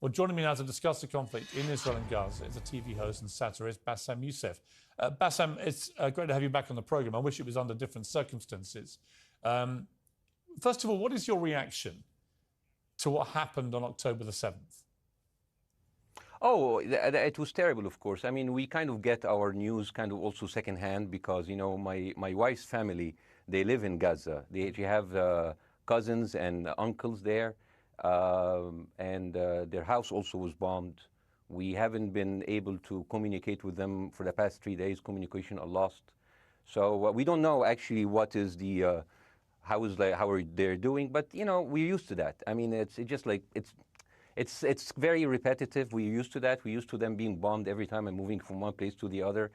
Well, joining me now to discuss the conflict in Israel and Gaza is a TV host and satirist, Bاسم Youssef. Bاسم, it's great to have you back on the programme. I wish it was under different circumstances. First of all, what is your reaction to what happened on October the 7th? Oh, it was terrible, of course. I mean, we kind of get our news kind of also secondhand because, you know, my wife's family, they live in Gaza. They have cousins and uncles there. And their house also was bombed. We haven't been able to communicate with them for the past 3 days. Communication are lost. So we don't know actually what is the how are they doing. But you know, we're used to that. I mean, it's just like it's very repetitive. We're used to that. We're used to them being bombed every time and moving from one place to the other.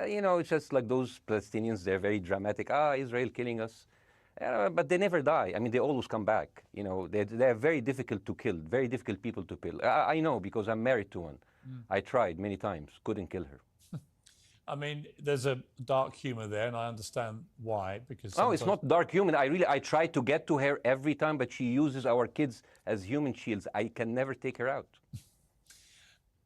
You know, it's just like those Palestinians. They're very dramatic. Israel killing us. But they never die. I mean, they always come back. You know, they're very difficult to kill, very difficult people to kill. I know because I'm married to one. I tried many times, couldn't kill her. I mean, there's a dark humour there, and I understand why. Because no, it's not dark humour. I try to get to her every time, but she uses our kids as human shields. I can never take her out.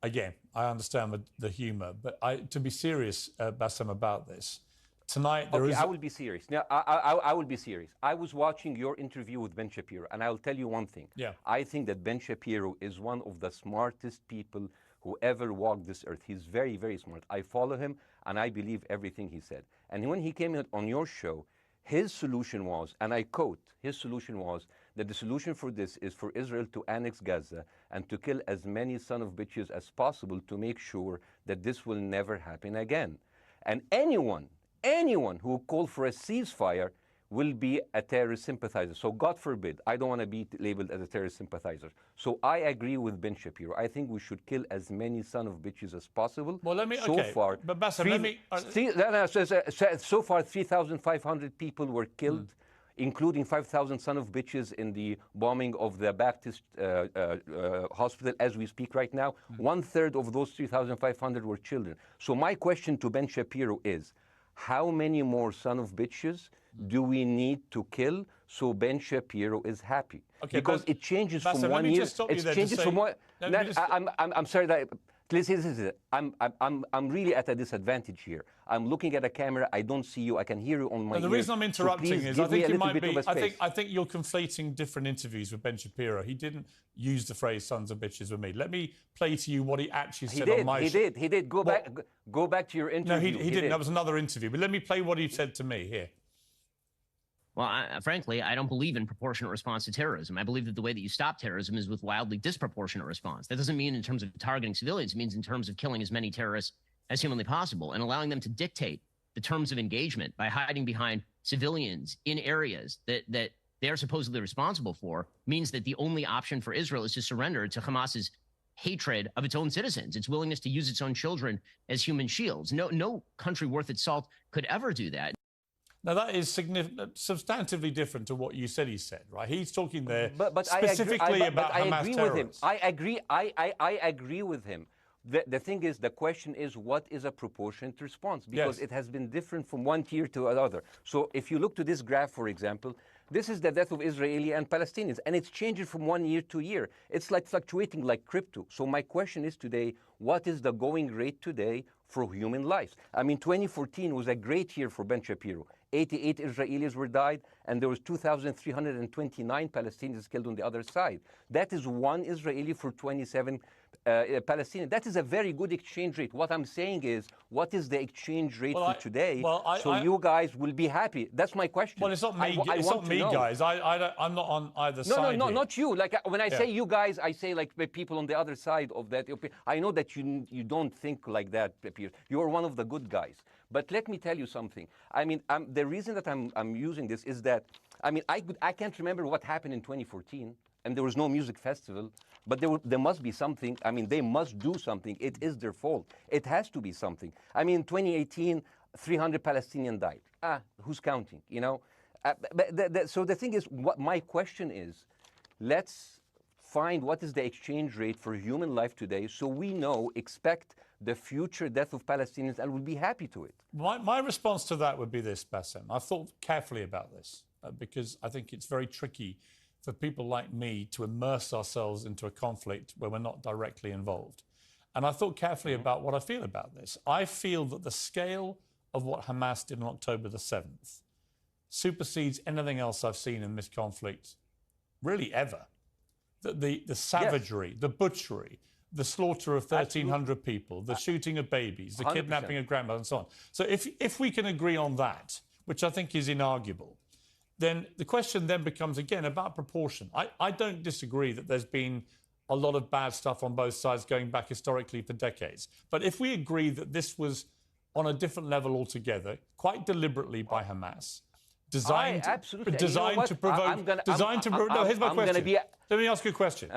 Again, I understand the humour, but to be serious, Bاسم, about this. Tonight, I will be serious. Now, I will be serious. I was watching your interview with Ben Shapiro, and I'll tell you one thing. Yeah. I think that Ben Shapiro is one of the smartest people who ever walked this earth. He's very, very smart. I follow him, and I believe everything he said. And when he came on your show, his solution was, and I quote, his solution was that the solution for this is for Israel to annex Gaza and to kill as many son of bitches as possible to make sure that this will never happen again. And anyone who called for a ceasefire will be a terrorist sympathizer. So God forbid, I don't want to be labeled as a terrorist sympathizer. So I agree with Ben Shapiro. I think we should kill as many son of bitches as possible. Well, let me, so okay. far, but Bاسم, so far 3,500 people were killed, including 5,000 son of bitches in the bombing of the Baptist hospital as we speak right now. 1/3 of those 3,500 were children. So my question to Ben Shapiro is, how many more son of bitches do we need to kill so Ben Shapiro is happy? Okay, because it changes Bاسم, from 1 year. It changes from one. I'm sorry that. Listen, I'm really at a disadvantage here. I'm looking at a camera. I don't see you. I can hear you on my ear. The reason I'm interrupting is I think you're conflating different interviews with Ben Shapiro. He didn't use the phrase "sons of bitches" with me. Let me play to you what he actually said on my show. He did. Go back to your interview. No, he didn't. That was another interview. But let me play what he said to me here. Well, frankly, I don't believe in proportionate response to terrorism. I believe that the way that you stop terrorism is with wildly disproportionate response. That doesn't mean in terms of targeting civilians. It means in terms of killing as many terrorists as humanly possible and allowing them to dictate the terms of engagement by hiding behind civilians in areas that they are supposedly responsible for means that the only option for Israel is to surrender to Hamas's hatred of its own citizens, its willingness to use its own children as human shields. No country worth its salt could ever do that. Now, that is substantively different to what you said he said, right? He's talking there but specifically about Hamas terrorists. I agree with him. The thing is, the question is, what is a proportionate response? Because it has been different from one tier to another. So if you look to this graph, for example, this is the death of Israeli and Palestinians, and it's changing from 1 year to year. It's like fluctuating like crypto. So my question is today, what is the going rate today for human lives? I mean, 2014 was a great year for Ben Shapiro. 88 Israelis were died, and there was 2,329 Palestinians killed on the other side. That is one Israeli for 27 Palestinians. That is a very good exchange rate. What I'm saying is, what is the exchange rate for today? So you guys will be happy. That's my question. Well, it's not me. It's not me, guys. I'm not on either side. No, not you. Like when I say you guys, I say like people on the other side of that. I know that you don't think like that, Piers. You're one of the good guys. But let me tell you something. I mean, the reason that I'm using this is that, I mean, I can't remember what happened in 2014, and there was no music festival, but there must be something. I mean, they must do something. It is their fault. It has to be something. I mean, in 2018, 300 Palestinians died. Who's counting, you know? So the thing is, what my question is, let's find what is the exchange rate for human life today so we expect the future death of Palestinians and will be happy to it. My response to that would be this, Bاسم. I've thought carefully about this because I think it's very tricky for people like me to immerse ourselves into a conflict where we're not directly involved. And I thought carefully about what I feel about this. I feel that the scale of what Hamas did on October the 7th supersedes anything else I've seen in this conflict, really ever. The savagery, the butchery, the slaughter of 1,300 people, the shooting of babies, the 100%. Kidnapping of grandmothers, and so on. So if we can agree on that, which I think is inarguable, then the question then becomes, again, about proportion. I don't disagree that there's been a lot of bad stuff on both sides going back historically for decades. But if we agree that this was on a different level altogether, quite deliberately by Hamas, designed to provoke... No, here's my question. Let me ask you a question.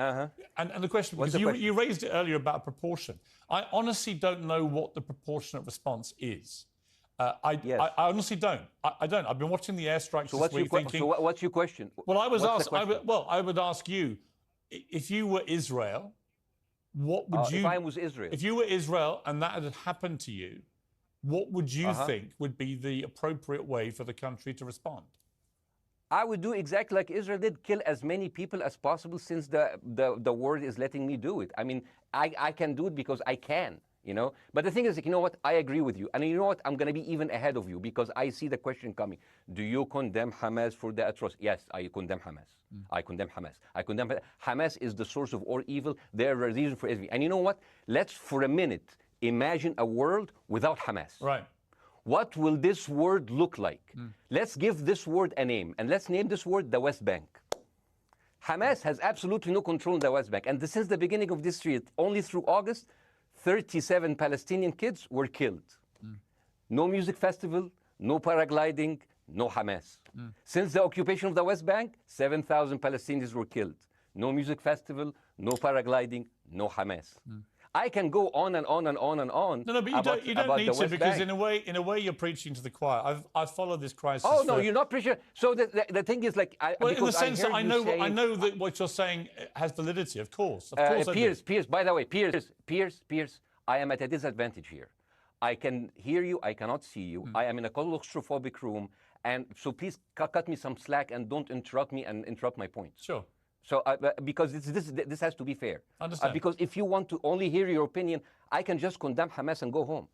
And the question, because you raised it earlier about proportion. I honestly don't know what the proportionate response is. I honestly don't. I don't. I've been watching the airstrikes this week thinking... So what's your question? Well, I would ask you, if you were Israel, what would you... If I was Israel? If you were Israel and that had happened to you, what would you think would be the appropriate way for the country to respond? I would do exactly like Israel did, kill as many people as possible, since the world is letting me do it. I mean, I can do it because I can, you know. But the thing is, you know what, I agree with you. And you know what, I'm going to be even ahead of you, because I see the question coming. Do you condemn Hamas for the atrocity? Yes, I condemn Hamas. I condemn Hamas. I condemn Hamas is the source of all evil. They're a reason for everything. And you know what? Let's, for a minute, imagine a world without Hamas. Right. What will this word look like? Let's give this word a name, and let's name this word the West Bank. Hamas has absolutely no control in the West Bank, and since the beginning of this year, only through August, 37 Palestinian kids were killed. No music festival, no paragliding, no Hamas. Since the occupation of the West Bank, 7,000 Palestinians were killed. No music festival, no paragliding, no Hamas. I can go on and on and on and on. No, but you don't need to, because in a way you're preaching to the choir. I've followed this crisis. Oh no, you're not preaching. So the thing is, like, in the sense that I know that what you're saying has validity. Of course, Piers. By the way, Piers. I am at a disadvantage here. I can hear you. I cannot see you. I am in a claustrophobic room, and so please cut me some slack and don't interrupt me and interrupt my points. Sure. So, because this has to be fair. Understand. Because if you want to only hear your opinion, I can just condemn Hamas and go home.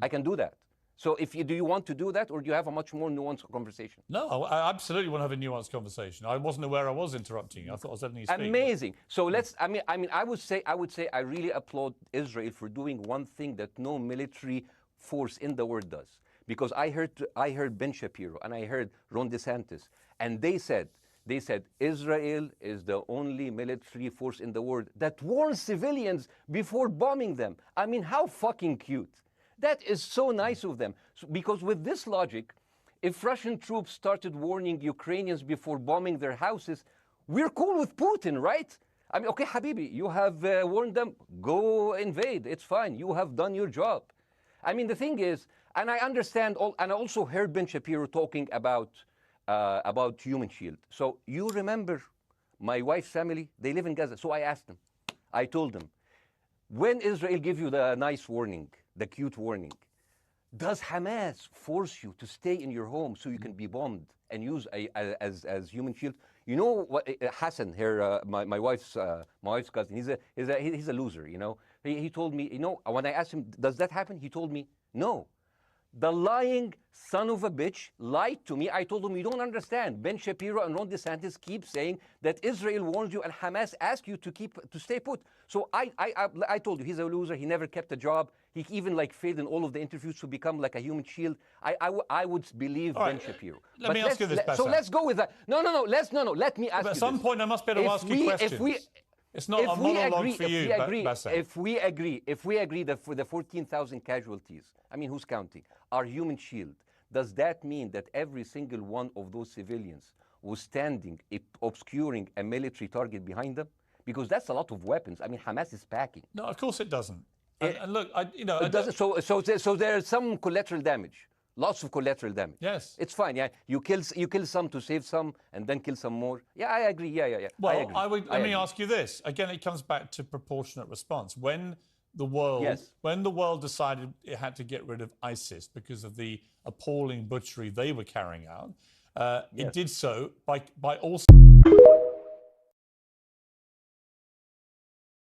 I can do that. So, do you want to do that, or do you have a much more nuanced conversation? No, I absolutely want to have a nuanced conversation. I wasn't aware I was interrupting you. I thought I was letting you speak. Amazing. So let's. I mean, I would say I really applaud Israel for doing one thing that no military force in the world does. Because I heard Ben Shapiro and I heard Ron DeSantis, and they said Israel is the only military force in the world that warns civilians before bombing them. I mean, how fucking cute. That is so nice of them. Because with this logic, if Russian troops started warning Ukrainians before bombing their houses, we're cool with Putin, right? I mean, okay, Habibi, you have warned them, go invade, it's fine, you have done your job. I mean, the thing is, and I understand, and I also heard Ben Shapiro talking about Human Shield. So you remember my wife's family, they live in Gaza. So I asked them, I told them, when Israel give you the nice warning, the cute warning, does Hamas force you to stay in your home so you can be bombed and use as Human Shield? You know what, Hassan here, my wife's cousin, he's a loser, you know. He told me, you know, when I asked him, does that happen? He told me, no. The lying son of a bitch lied to me. I told him, you don't understand. Ben Shapiro and Ron DeSantis keep saying that Israel warns you and Hamas asks you to stay put. So I told you, he's a loser. He never kept a job. He even failed in all of the interviews to become like a human shield. I would believe Ben Shapiro. Let me ask you this, Bassam. So let's go with that. No. Let me ask you At some point, I must be able to ask you questions. It's not a monologue for you, Bassam. If we agree that for the 14,000 casualties, I mean, who's counting, our human shield, does that mean that every single one of those civilians was standing, obscuring a military target behind them? Because that's a lot of weapons. I mean, Hamas is packing. No, of course it doesn't. And look, it doesn't. So there's some collateral damage. Lots of collateral damage. Yes. It's fine. Yeah. You kill some to save some and then kill some more. Yeah, I agree. Yeah. Well, let me ask you this. Again, it comes back to proportionate response. When the world decided it had to get rid of ISIS because of the appalling butchery they were carrying out, it did so by all